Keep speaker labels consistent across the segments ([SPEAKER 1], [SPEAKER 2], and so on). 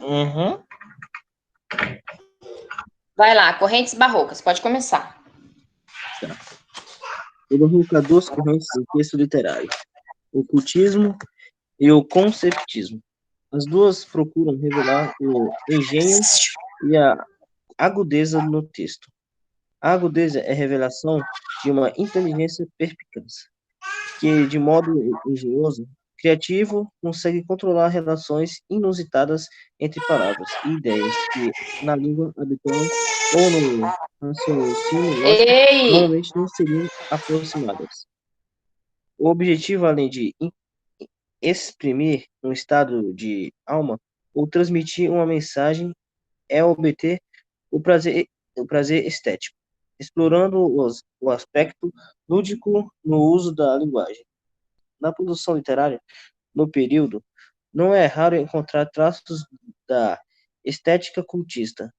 [SPEAKER 1] Uhum.
[SPEAKER 2] Vai lá, correntes barrocas, pode começar.
[SPEAKER 3] O barroco há duas correntes em texto literário, o cultismo e o conceptismo. As duas procuram revelar o engenho e a agudeza no texto. A agudeza é a revelação de uma inteligência perspicaz, que, de modo engenhoso, criativo, consegue controlar relações inusitadas entre palavras e ideias que, na língua habitual ou no raciocínio lógico,
[SPEAKER 2] Ei!
[SPEAKER 3] normalmente não seriam aproximadas. O objetivo, além de exprimir um estado de alma ou transmitir uma mensagem, é obter o prazer, o prazer estético, explorando o aspecto lúdico no uso da linguagem. Na produção literária, no período, não é raro encontrar traços da estética cultista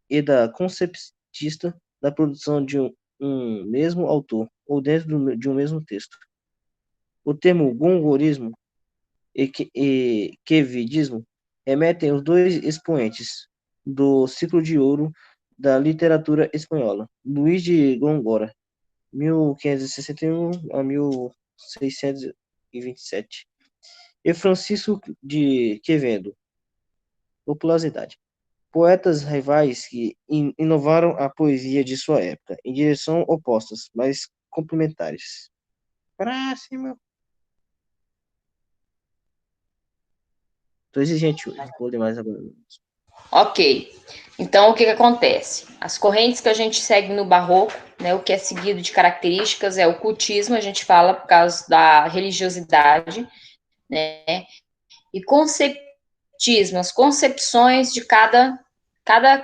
[SPEAKER 3] e da conceptista na produção de um mesmo autor ou dentro de um mesmo texto. O termo gongorismo e quevedismo remetem aos dois expoentes do ciclo de ouro da literatura espanhola, Luís de Góngora, 1561 a 1627, e Francisco de Quevedo, populosidade. Poetas rivais que inovaram a poesia de sua época, em direção opostas, mas complementares. Próximo. Tô exigente hoje, vou ler mais agora.
[SPEAKER 2] Ok. Então, o que acontece? As correntes que a gente segue no barroco, né, o que é seguido de características é o cultismo, a gente fala por causa da religiosidade, né, e conceptismo, as concepções de cada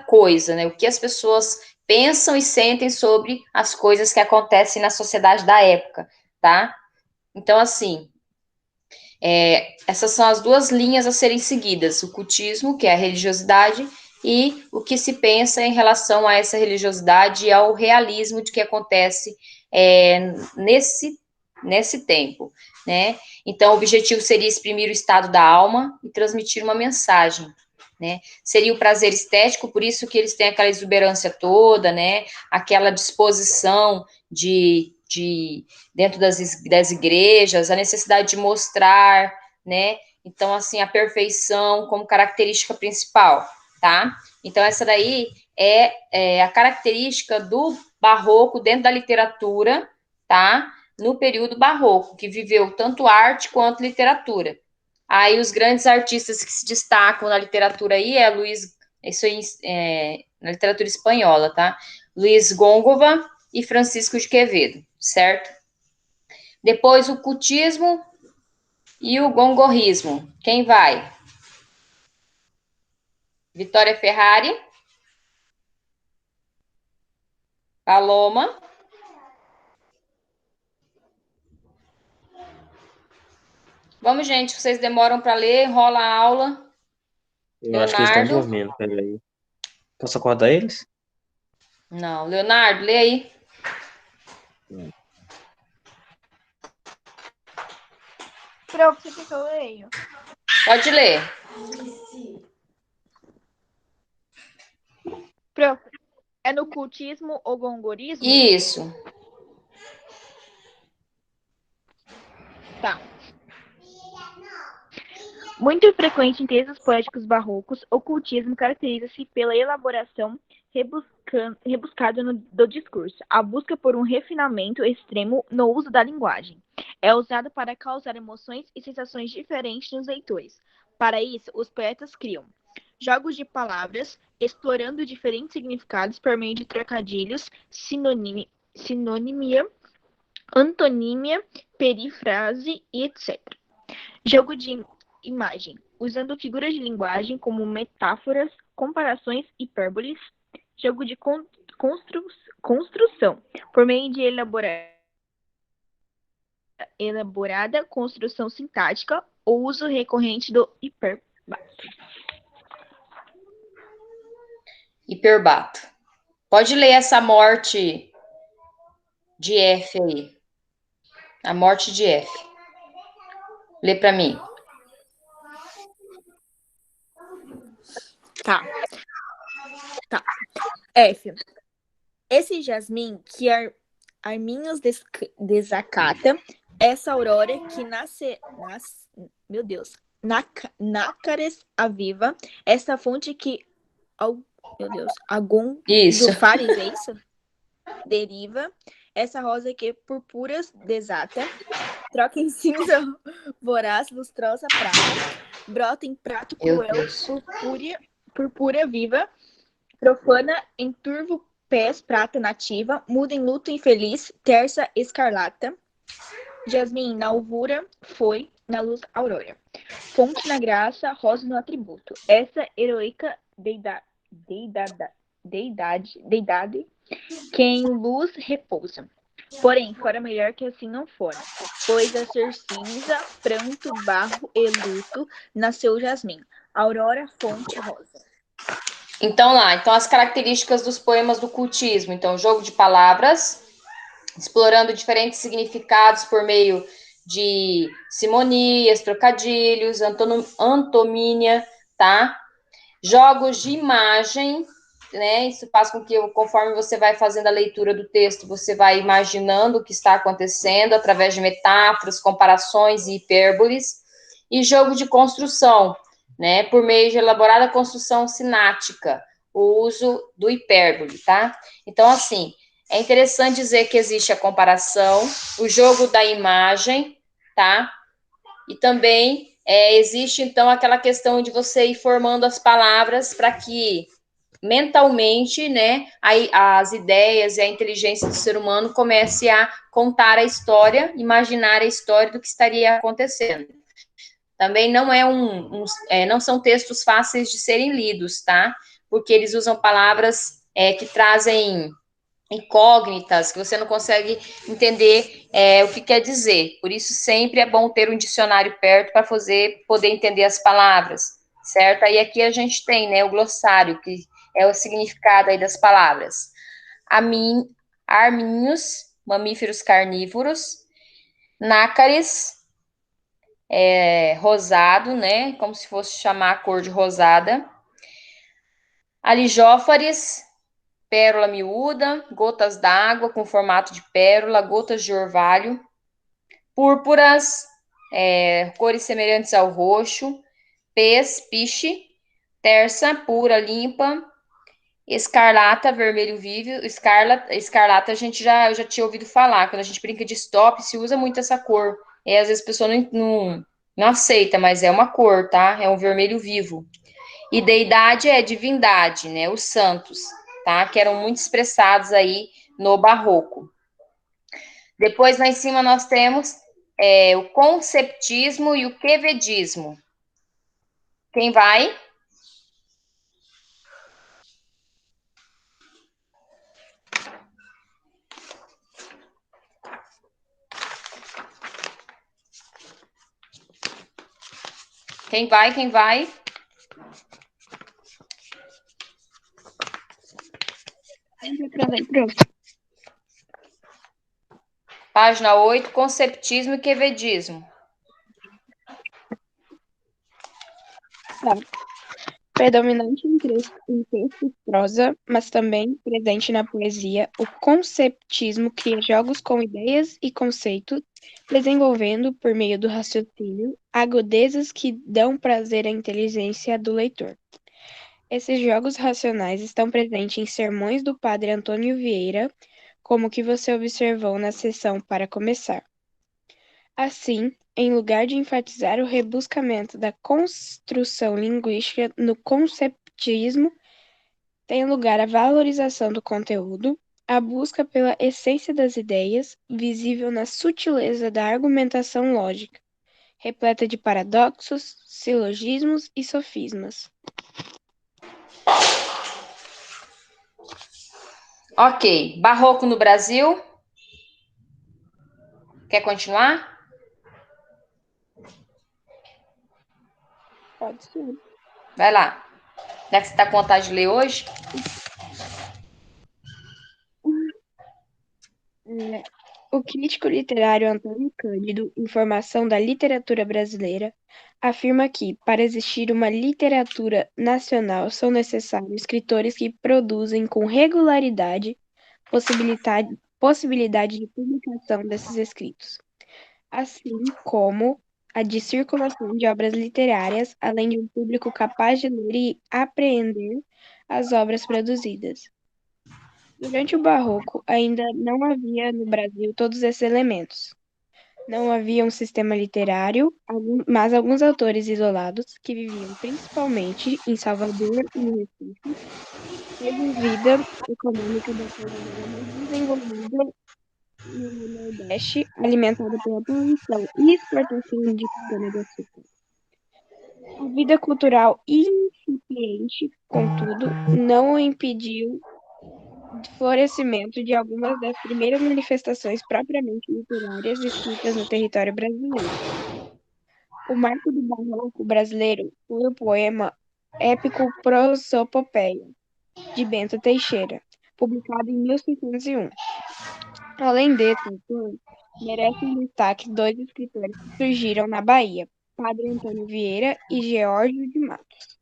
[SPEAKER 2] coisa, né, o que as pessoas pensam e sentem sobre as coisas que acontecem na sociedade da época, tá? Então, assim, essas são as duas linhas a serem seguidas: o cultismo, que é a religiosidade, e o que se pensa em relação a essa religiosidade e ao realismo de que acontece nesse tempo, né? Então, o objetivo seria exprimir o estado da alma e transmitir uma mensagem, né? Seria o prazer estético, por isso que eles têm aquela exuberância toda, né? Aquela disposição de dentro das igrejas, a necessidade de mostrar, né? Então, assim, a perfeição como característica principal, tá? Então, essa daí é a característica do barroco dentro da literatura, tá? No período barroco, que viveu tanto arte quanto literatura. Aí, os grandes artistas que se destacam na literatura aí é Luiz, isso aí na literatura espanhola, tá? Luiz Góngora e Francisco de Quevedo, certo? Depois o cultismo e o gongorrismo. Quem vai? Vitória Ferrari, Paloma. Vamos, gente, vocês demoram para ler, rola a aula.
[SPEAKER 3] Eu acho que eles estão
[SPEAKER 2] Leonardo.
[SPEAKER 3] dormindo, peraí. Posso acordar eles?
[SPEAKER 2] Não, Leonardo, lê aí.
[SPEAKER 4] Prof, você quer que eu leio?
[SPEAKER 2] Pode ler.
[SPEAKER 4] Prof, é no cultismo ou gongorismo?
[SPEAKER 2] Isso.
[SPEAKER 4] Tá. Muito frequente em textos poéticos barrocos, o cultismo caracteriza-se pela elaboração rebuscada do discurso, a busca por um refinamento extremo no uso da linguagem. É usado para causar emoções e sensações diferentes nos leitores. Para isso, os poetas criam jogos de palavras, explorando diferentes significados por meio de trocadilhos, sinônimia, antonímia, perifrase e etc. Jogo de imagem, usando figuras de linguagem como metáforas, comparações, hipérboles. Jogo de construção, por meio de elaborada construção sintática ou uso recorrente do hiperbato.
[SPEAKER 2] Hiperbato. Pode ler essa morte de F aí. A morte de F. Lê para mim.
[SPEAKER 4] Tá. F. Esse jasmim que Arminhos desacata, essa aurora que meu Deus, nácares aviva, essa fonte que, meu Deus, algum
[SPEAKER 2] Isso.
[SPEAKER 4] Fares, é isso? Deriva, essa rosa que purpuras desata, troca em cinza voraz, lustrosa prata, brota em prato
[SPEAKER 2] Meu
[SPEAKER 4] cruel,
[SPEAKER 2] Deus.
[SPEAKER 4] purpúrea viva, profana em turvo pés, prata nativa, muda em luto infeliz, terça escarlata, jasmim na alvura foi, na luz aurora, fonte na graça, rosa no atributo, essa heroica deidade, que em luz repousa. Porém, fora melhor que assim não fora, pois a ser cinza, pranto, barro e luto, nasceu jasmim, aurora, fonte, rosa.
[SPEAKER 2] Então, as características dos poemas do cultismo. Então, jogo de palavras, explorando diferentes significados por meio de simonias, trocadilhos, antomínia, tá? Jogos de imagem, né? Isso faz com que, conforme você vai fazendo a leitura do texto, você vai imaginando o que está acontecendo através de metáforas, comparações e hipérboles. E jogo de construção, né? Por meio de elaborada construção sinática, o uso do hipérbole, tá? Então, assim, é interessante dizer que existe a comparação, o jogo da imagem, tá? E também existe, então, aquela questão de você ir formando as palavras para que mentalmente, né, as ideias e a inteligência do ser humano comece a contar a história, imaginar a história do que estaria acontecendo. Também não não são textos fáceis de serem lidos, tá? Porque eles usam palavras que trazem incógnitas, que você não consegue entender o que quer dizer. Por isso, sempre é bom ter um dicionário perto para poder entender as palavras, certo? Aí aqui a gente tem, né, o glossário, que é o significado aí das palavras. Arminhos, mamíferos carnívoros. Nácares, rosado, né, como se fosse chamar a cor de rosada. Alijófares, pérola miúda, gotas d'água com formato de pérola, gotas de orvalho, púrpuras, cores semelhantes ao roxo, piche, terça, pura, limpa, escarlata, vermelho vivo, escarlata eu já tinha ouvido falar, quando a gente brinca de stop, se usa muito essa cor, e às vezes a pessoa não aceita, mas é uma cor, tá? É um vermelho vivo. E deidade é divindade, né? Os santos, tá? Que eram muito expressados aí no barroco. Depois, lá em cima, nós temos o conceptismo e o quevedismo. Quem vai? Quem vai? Quem vai? Página 8, conceptismo e quevedismo.
[SPEAKER 1] Tá. Predominante em textos prosa, mas também presente na poesia, o conceptismo cria jogos com ideias e conceitos, desenvolvendo, por meio do raciocínio, agudezas que dão prazer à inteligência do leitor. Esses jogos racionais estão presentes em sermões do padre Antônio Vieira, como o que você observou na sessão para começar. Assim, em lugar de enfatizar o rebuscamento da construção linguística no conceptismo, tem lugar a valorização do conteúdo, a busca pela essência das ideias, visível na sutileza da argumentação lógica, repleta de paradoxos, silogismos e sofismas.
[SPEAKER 2] Ok. Barroco no Brasil. Quer continuar?
[SPEAKER 1] Pode ser.
[SPEAKER 2] Vai lá. Já que você está com vontade de ler hoje.
[SPEAKER 1] O crítico literário Antônio Cândido, em Formação da Literatura Brasileira, afirma que, para existir uma literatura nacional, são necessários escritores que produzem com regularidade possibilidade de publicação desses escritos, assim como a de circulação de obras literárias, além de um público capaz de ler e apreender as obras produzidas. Durante o Barroco, ainda não havia no Brasil todos esses elementos. Não havia um sistema literário, mas alguns autores isolados, que viviam principalmente em Salvador e no Recife, teve a vida econômica da classe mais desenvolvida no Nordeste, alimentada pela produção e exportação de cana-de-açúcar. A vida cultural incipiente, contudo, não o impediu do florescimento de algumas das primeiras manifestações propriamente literárias escritas no território brasileiro. O marco do barroco brasileiro foi o poema épico Prosopopeia, de Bento Teixeira, publicado em 1601. Além desse autor, merecem destaque dois escritores que surgiram na Bahia, Padre Antônio Vieira e Geórgio de Matos.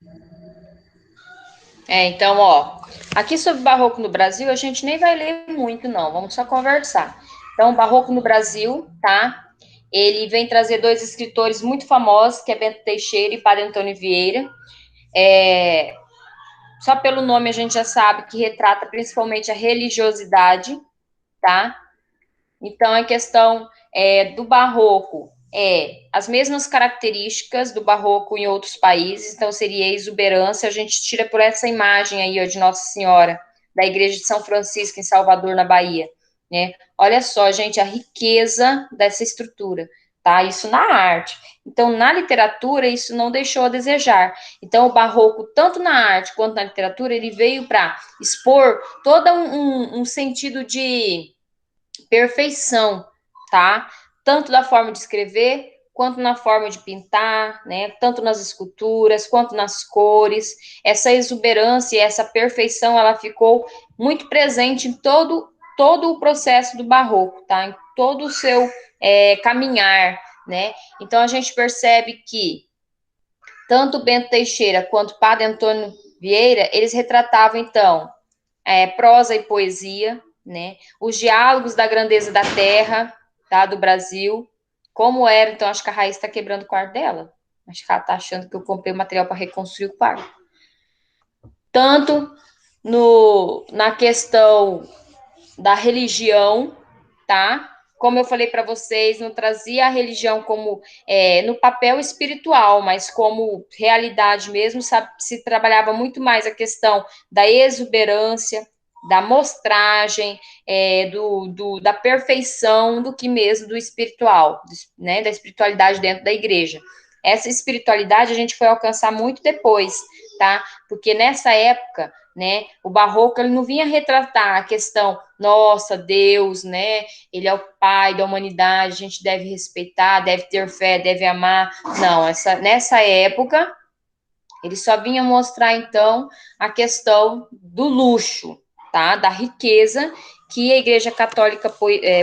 [SPEAKER 2] Então, ó, aqui sobre Barroco no Brasil, a gente nem vai ler muito, não, vamos só conversar. Então, Barroco no Brasil, tá? Ele vem trazer dois escritores muito famosos, que é Bento Teixeira e Padre Antônio Vieira. Só pelo nome a gente já sabe que retrata principalmente a religiosidade, tá? Então, a questão do Barroco as mesmas características do Barroco em outros países, então seria a exuberância, a gente tira por essa imagem aí, ó, de Nossa Senhora, da Igreja de São Francisco, em Salvador, na Bahia, né? Olha só, gente, a riqueza dessa estrutura, tá? Isso na arte. Então, na literatura, isso não deixou a desejar. Então, o Barroco, tanto na arte quanto na literatura, ele veio para expor todo um sentido de perfeição, tá? Tanto da forma de escrever, quanto na forma de pintar, né? Tanto nas esculturas, quanto nas cores. Essa exuberância e essa perfeição, ela ficou muito presente em todo o processo do Barroco, tá? Em todo o seu caminhar, né? Então, a gente percebe que tanto Bento Teixeira quanto Padre Antônio Vieira, eles retratavam, então, prosa e poesia, né? Os diálogos da grandeza da terra, tá? Do Brasil. Como era, então, acho que a Raíssa está quebrando o quarto dela. Acho que ela está achando que eu comprei material para reconstruir o quarto. Tanto na questão da religião, tá? Como eu falei para vocês, não trazia a religião como no papel espiritual, mas como realidade mesmo, se trabalhava muito mais a questão da exuberância, da mostragem, da perfeição, do que mesmo do espiritual, né? Da espiritualidade dentro da igreja. Essa espiritualidade a gente foi alcançar muito depois, tá? Porque nessa época, né, o Barroco ele não vinha retratar a questão, nossa, Deus, né, ele é o pai da humanidade, a gente deve respeitar, deve ter fé, deve amar. Não, nessa época, ele só vinha mostrar, então, a questão do luxo, tá, da riqueza que a Igreja Católica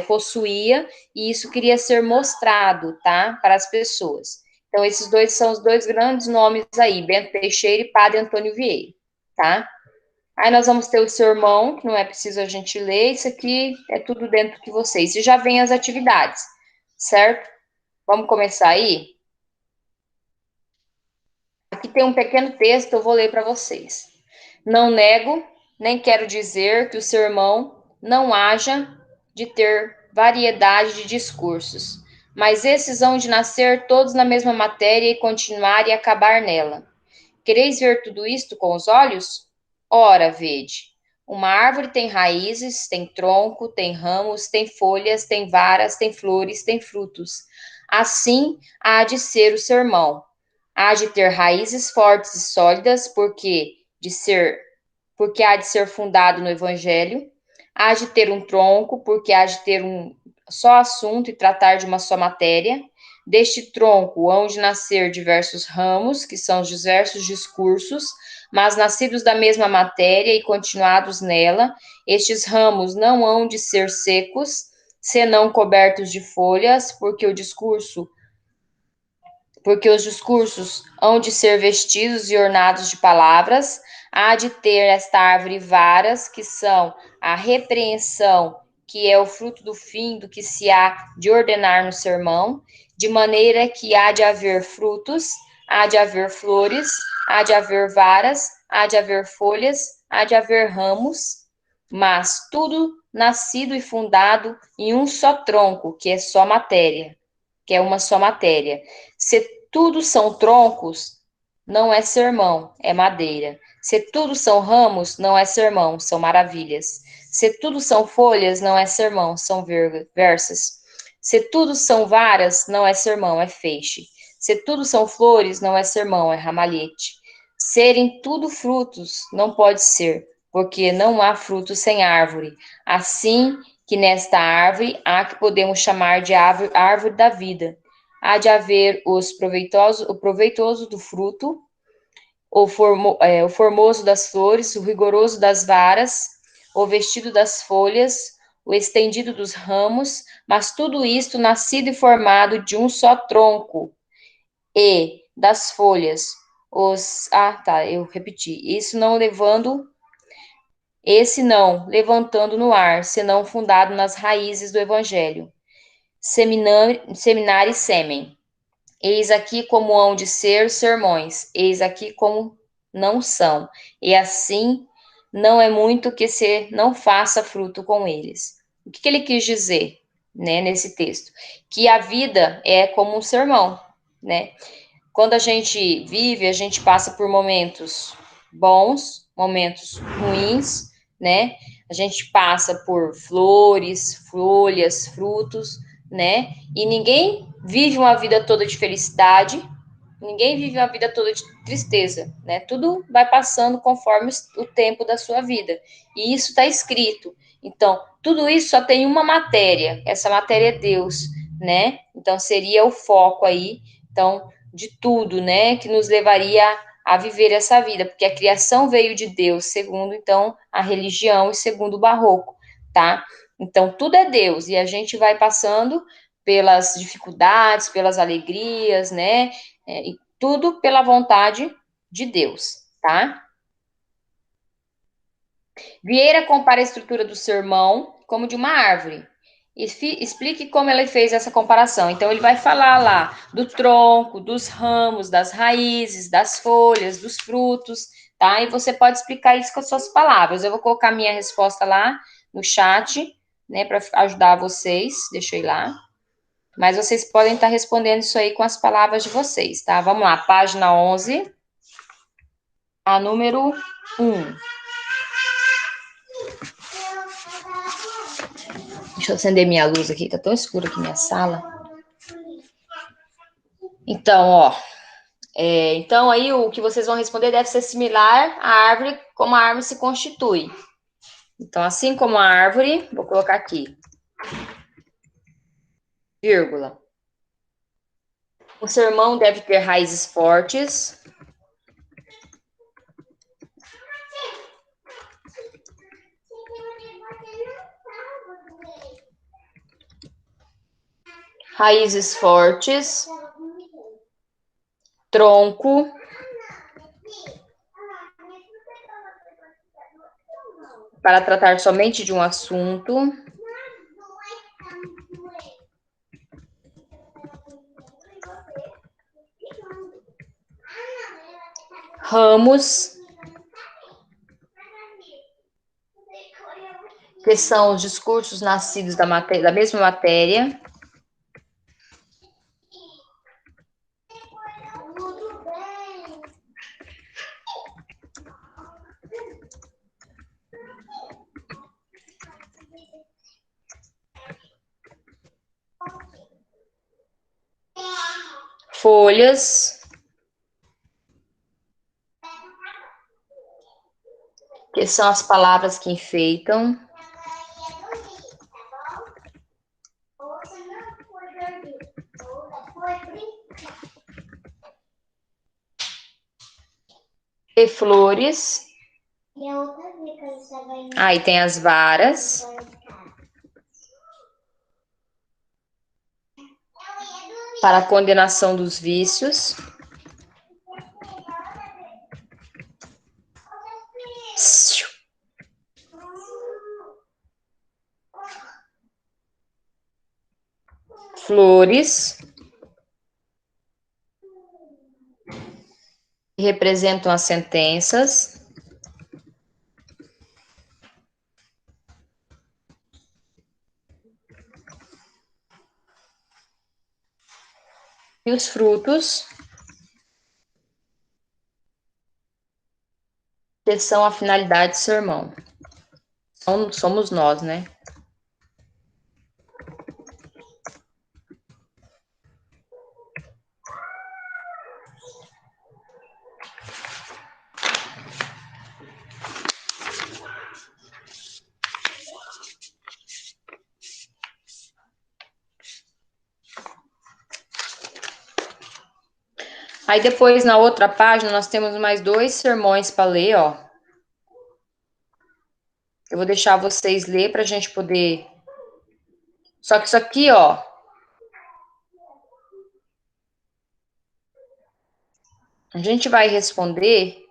[SPEAKER 2] possuía, e isso queria ser mostrado, tá, para as pessoas. Então, esses dois são os dois grandes nomes aí, Bento Teixeira e Padre Antônio Vieira, tá? Aí nós vamos ter o sermão, que não é preciso a gente ler, isso aqui é tudo dentro de vocês. E já vem as atividades, certo? Vamos começar aí? Aqui tem um pequeno texto, eu vou ler para vocês. Não nego, nem quero dizer que o sermão não haja de ter variedade de discursos, mas esses hão de nascer todos na mesma matéria e continuar e acabar nela. Quereis ver tudo isto com os olhos? Ora, vede. Uma árvore tem raízes, tem tronco, tem ramos, tem folhas, tem varas, tem flores, tem frutos. Assim há de ser o sermão. Há de ter raízes fortes e sólidas, porque há de ser fundado no Evangelho. Há de ter um tronco, porque há de ter um só assunto e tratar de uma só matéria. Deste tronco hão de nascer diversos ramos, que são os diversos discursos, mas nascidos da mesma matéria e continuados nela. Estes ramos não hão de ser secos, senão cobertos de folhas, porque os discursos hão de ser vestidos e ornados de palavras, há de ter esta árvore varas, que são a repreensão, que é o fruto do fim do que se há de ordenar no sermão, de maneira que há de haver frutos, há de haver flores, há de haver varas, há de haver folhas, há de haver ramos, mas tudo nascido e fundado em um só tronco, que é só matéria, que é uma só matéria. Se tudo são troncos, não é sermão, é madeira. Se tudo são ramos, não é sermão, são maravilhas. Se tudo são folhas, não é sermão, são versas. Se tudo são varas, não é sermão, é feixe. Se tudo são flores, não é sermão, é ramalhete. Serem tudo frutos, não pode ser, porque não há fruto sem árvore. Assim que nesta árvore há que podemos chamar de árvore da vida. Há de haver o proveitoso do fruto, o formoso das flores, o rigoroso das varas, o vestido das folhas, o estendido dos ramos, mas tudo isto nascido e formado de um só tronco, e das folhas, eu repeti, esse não, levantando no ar, senão fundado nas raízes do evangelho. Seminário e sêmen. Eis aqui como hão de ser sermões, eis aqui como não são, e assim não é muito que se não faça fruto com eles. O que ele quis dizer, né, nesse texto? Que a vida é como um sermão, né? Quando a gente vive, a gente passa por momentos bons, momentos ruins, né? A gente passa por flores, folhas, frutos, né? E ninguém vive uma vida toda de felicidade, ninguém vive uma vida toda de tristeza, né? Tudo vai passando conforme o tempo da sua vida. E isso está escrito. Então, tudo isso só tem uma matéria. Essa matéria é Deus, né? Então, seria o foco aí. Então, de tudo, né, que nos levaria a viver essa vida, porque a criação veio de Deus, segundo, então, a religião e segundo o barroco, tá? Então, tudo é Deus, e a gente vai passando pelas dificuldades, pelas alegrias, né, e tudo pela vontade de Deus, tá? Vieira compara a estrutura do sermão como de uma árvore. Explique como ele fez essa comparação. Então, ele vai falar lá do tronco, dos ramos, das raízes, das folhas, dos frutos, tá? E você pode explicar isso com as suas palavras. Eu vou colocar minha resposta lá no chat, né, para ajudar vocês. Deixa eu ir lá. Mas vocês podem estar respondendo isso aí com as palavras de vocês, tá? Vamos lá, página 11, a número 1. Deixa eu acender minha luz aqui, tá tão escuro aqui minha sala. Então, ó, então aí o que vocês vão responder deve ser similar à árvore, como a árvore se constitui. Então, assim como a árvore, vou colocar aqui, vírgula. O sermão deve ter raízes fortes. Raízes fortes. Tronco. Para tratar somente de um assunto. Ramos, que são os discursos nascidos da mesma matéria. Folhas, que são as palavras que enfeitam. E flores. Aí tem as varas. para a condenação dos vícios. Flores, que representam as sentenças. E os frutos, que são a finalidade do sermão. Somos nós, né? Aí depois, na outra página, nós temos mais 2 sermões para ler, ó. Eu vou deixar vocês ler para a gente poder... Só que isso aqui, ó... A gente vai responder...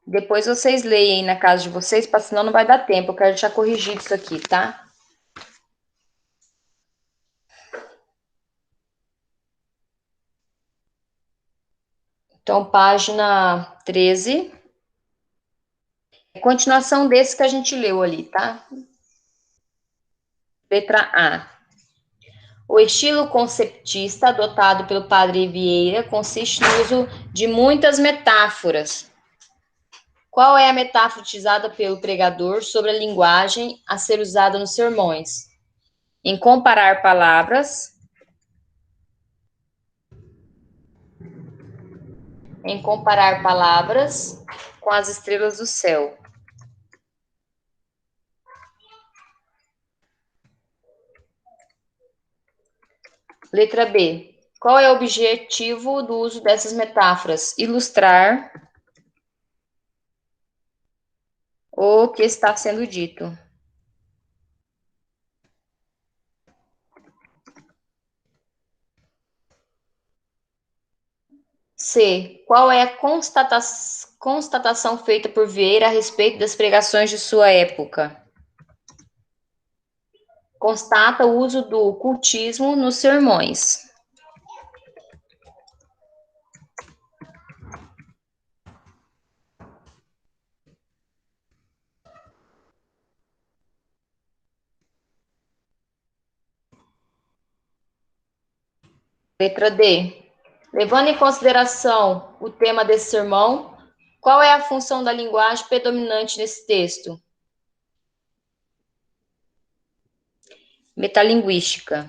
[SPEAKER 2] Depois vocês leem na casa de vocês, porque senão não vai dar tempo. Eu quero deixar corrigido isso aqui, tá? Então, página 13. É continuação desse que a gente leu ali, tá? Letra A. O estilo conceptista adotado pelo padre Vieira consiste no uso de muitas metáforas. Qual é a metáfora utilizada pelo pregador sobre a linguagem a ser usada nos sermões? Em comparar palavras. Em comparar palavras com as estrelas do céu. Letra B. Qual é o objetivo do uso dessas metáforas? Ilustrar o que está sendo dito. C. Qual é a constatação feita por Vieira a respeito das pregações de sua época? Constata o uso do cultismo nos sermões. Letra D. Levando em consideração o tema desse sermão, qual é a função da linguagem predominante nesse texto? Metalinguística.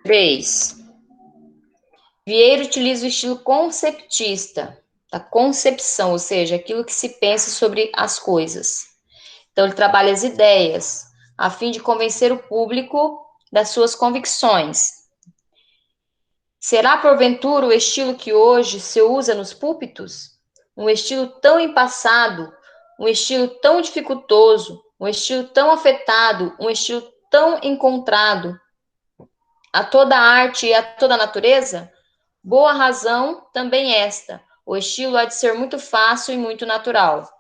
[SPEAKER 2] Três. Vieira utiliza o estilo conceptista, da concepção, ou seja, aquilo que se pensa sobre as coisas. Então, ele trabalha as ideias, a fim de convencer o público das suas convicções. Será, porventura, o estilo que hoje se usa nos púlpitos? Um estilo tão empassado, um estilo tão dificultoso, um estilo tão afetado, um estilo tão encontrado a toda a arte e a toda a natureza? Boa razão também esta. O estilo há de ser muito fácil e muito natural.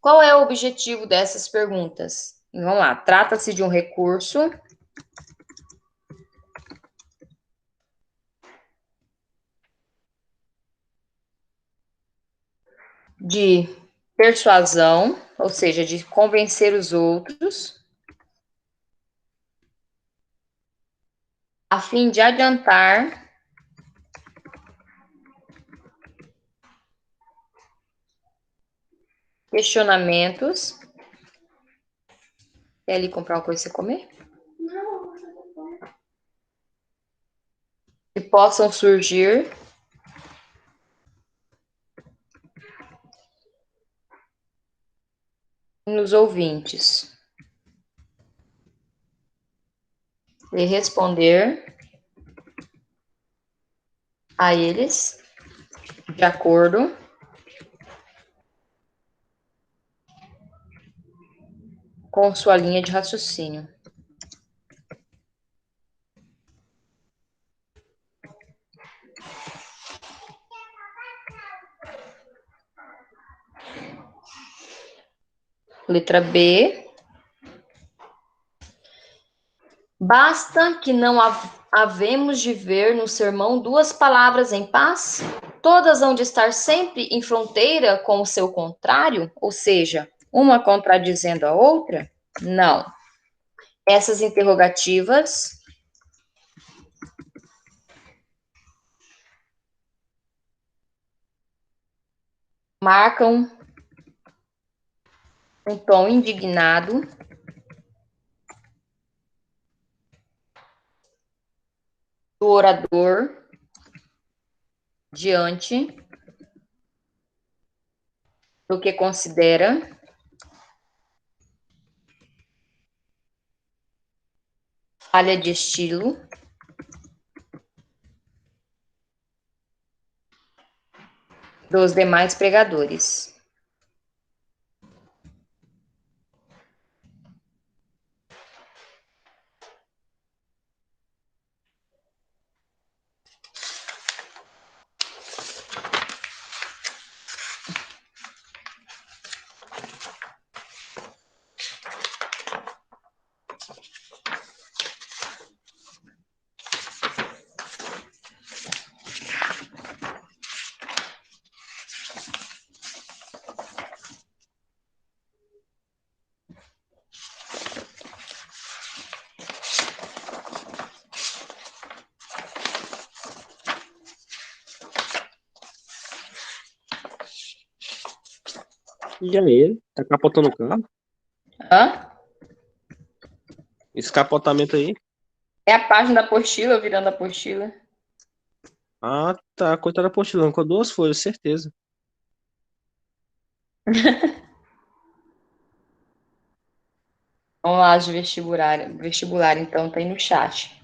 [SPEAKER 2] Qual é o objetivo dessas perguntas? Vamos lá. Trata-se de um recurso de persuasão, ou seja, de convencer os outros, a fim de adiantar questionamentos. Quer ali comprar uma coisa pra você comer? Não. Que possam surgir nos ouvintes. E responder a eles de acordo com sua linha de raciocínio. Letra B. Basta que não havemos de ver no sermão duas palavras em paz, todas hão de estar sempre em fronteira com o seu contrário, ou seja, uma contradizendo a outra? Não. Essas interrogativas marcam um tom indignado do orador diante do que considera falha de estilo dos demais pregadores.
[SPEAKER 3] E aí, tá capotando o carro?
[SPEAKER 2] Hã?
[SPEAKER 3] Esse capotamento aí?
[SPEAKER 2] É a página da apostila, virando a apostila.
[SPEAKER 3] Ah, tá. Coitada da postilão, com duas folhas, certeza.
[SPEAKER 2] Vamos lá, de vestibular, então, tá aí no chat.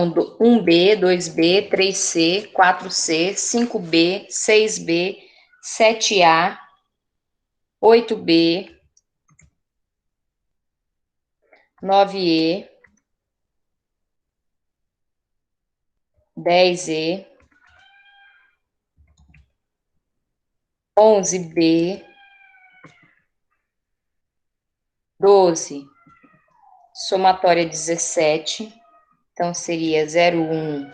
[SPEAKER 2] Então, 1B, 2B, 3C, 4C, 5B, 6B, 7A, 8B, 9E, 10E, 11B, 12, somatória 17, então seria 01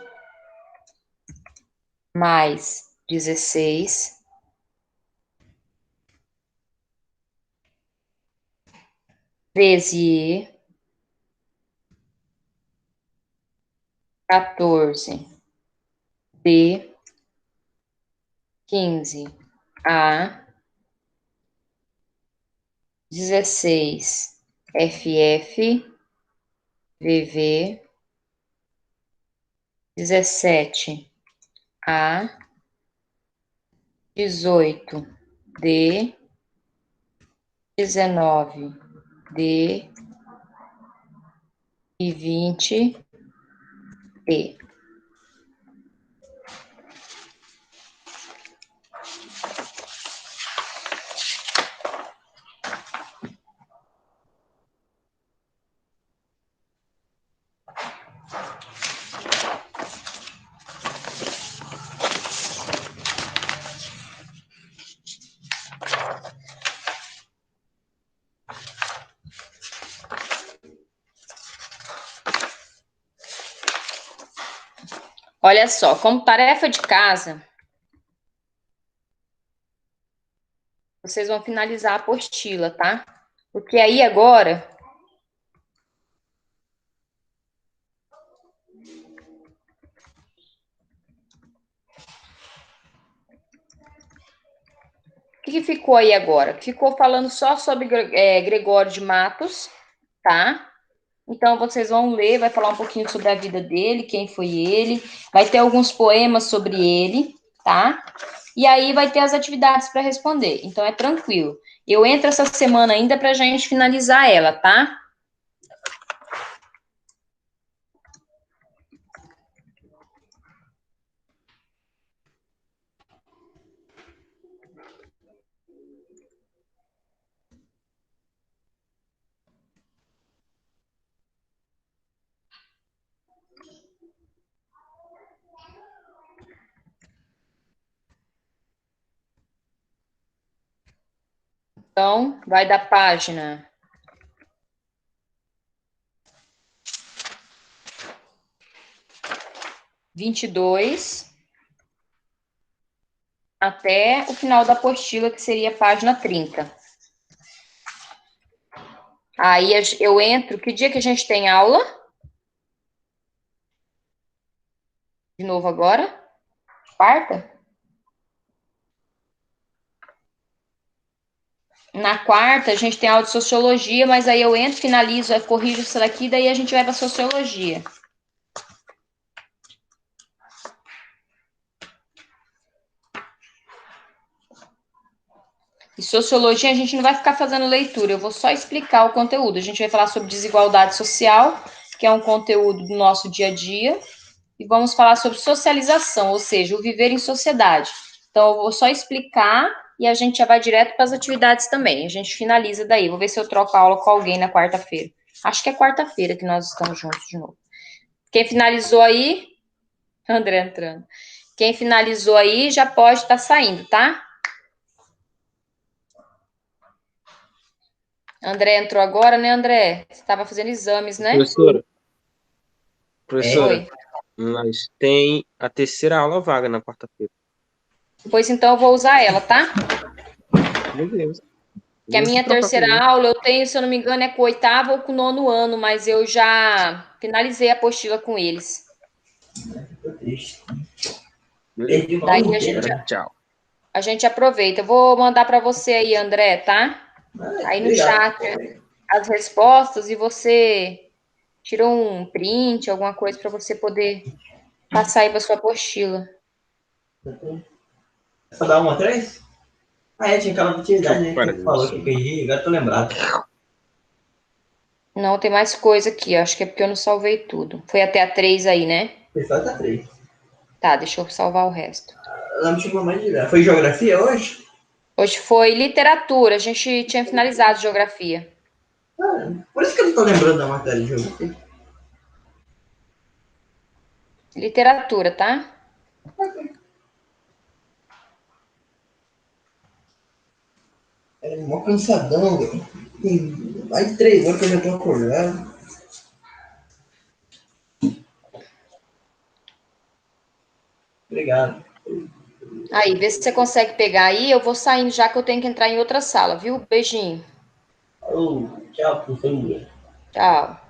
[SPEAKER 2] mais 16, 13E, 14B, 15A, 16 FF, VV, 17 A, 18 D, 19 D e 20 E. Olha só, como tarefa de casa, vocês vão finalizar a apostila, tá? Porque aí agora o que ficou aí agora? Ficou falando só sobre Gregório de Matos, tá? Então, vocês vão ler, vai falar um pouquinho sobre a vida dele, quem foi ele, vai ter alguns poemas sobre ele, tá? e aí vai ter as atividades para responder. Então, é tranquilo. Eu entro essa semana ainda para a gente finalizar ela, tá? Então, vai da página 22 até o final da apostila, que seria a página 30. Aí eu entro, que dia que a gente tem aula? De novo agora? Quarta? Na quarta, a gente tem aula de sociologia, mas aí eu entro, finalizo, corrijo isso daqui, daí a gente vai para sociologia. E sociologia a gente não vai ficar fazendo leitura, eu vou só explicar o conteúdo. A gente vai falar sobre desigualdade social, que é um conteúdo do nosso dia a dia, e vamos falar sobre socialização, ou seja, o viver em sociedade. Então, eu vou só explicar e a gente já vai direto para as atividades também. A gente finaliza daí. Vou ver se eu troco a aula com alguém na quarta-feira. Acho que é quarta-feira que nós estamos juntos de novo. Quem finalizou aí? André entrando. Quem finalizou aí já pode estar saindo, tá? André entrou agora, né, André? Você estava fazendo exames, né?
[SPEAKER 3] Professora,
[SPEAKER 2] Oi.
[SPEAKER 3] mas tem a terceira aula vaga na quarta-feira.
[SPEAKER 2] Pois então eu vou usar ela, tá?
[SPEAKER 3] Beleza.
[SPEAKER 2] Que a
[SPEAKER 3] Vamos
[SPEAKER 2] minha
[SPEAKER 3] trocar
[SPEAKER 2] terceira
[SPEAKER 3] comigo.
[SPEAKER 2] aula eu tenho, se eu não me engano, é com o 8º ou com o 9º ano, mas eu já finalizei a apostila com eles.
[SPEAKER 3] Beleza.
[SPEAKER 2] Daí
[SPEAKER 3] Tchau.
[SPEAKER 2] a gente aproveita. Eu vou mandar para você aí, André, tá? Aí no chat as respostas e você tira um print, alguma coisa para você poder passar aí para sua apostila.
[SPEAKER 5] Só dá uma atrás? Ah, é, tinha aquela atividade, né? Que
[SPEAKER 3] Para
[SPEAKER 5] você falou que eu
[SPEAKER 3] isso.
[SPEAKER 5] perdi, agora tô lembrado.
[SPEAKER 2] Não, tem mais coisa aqui. Acho que é porque eu não salvei tudo. Foi até a 3 aí, né?
[SPEAKER 5] Foi só até 3.
[SPEAKER 2] Tá, deixa eu salvar o resto.
[SPEAKER 5] Ela me chamou mais de ver. Foi geografia hoje?
[SPEAKER 2] Hoje foi literatura. A gente tinha finalizado geografia.
[SPEAKER 5] Ah, por isso que eu não tô lembrando da matéria de geografia.
[SPEAKER 2] Literatura, tá?
[SPEAKER 5] É mó cansadão, velho. Tem mais de 3 horas que eu já tô acordado. Obrigado.
[SPEAKER 2] Aí, vê se você consegue pegar aí. Eu vou saindo já que eu tenho que entrar em outra sala, viu? Beijinho.
[SPEAKER 5] Falou, tchau, professor.
[SPEAKER 2] Tchau.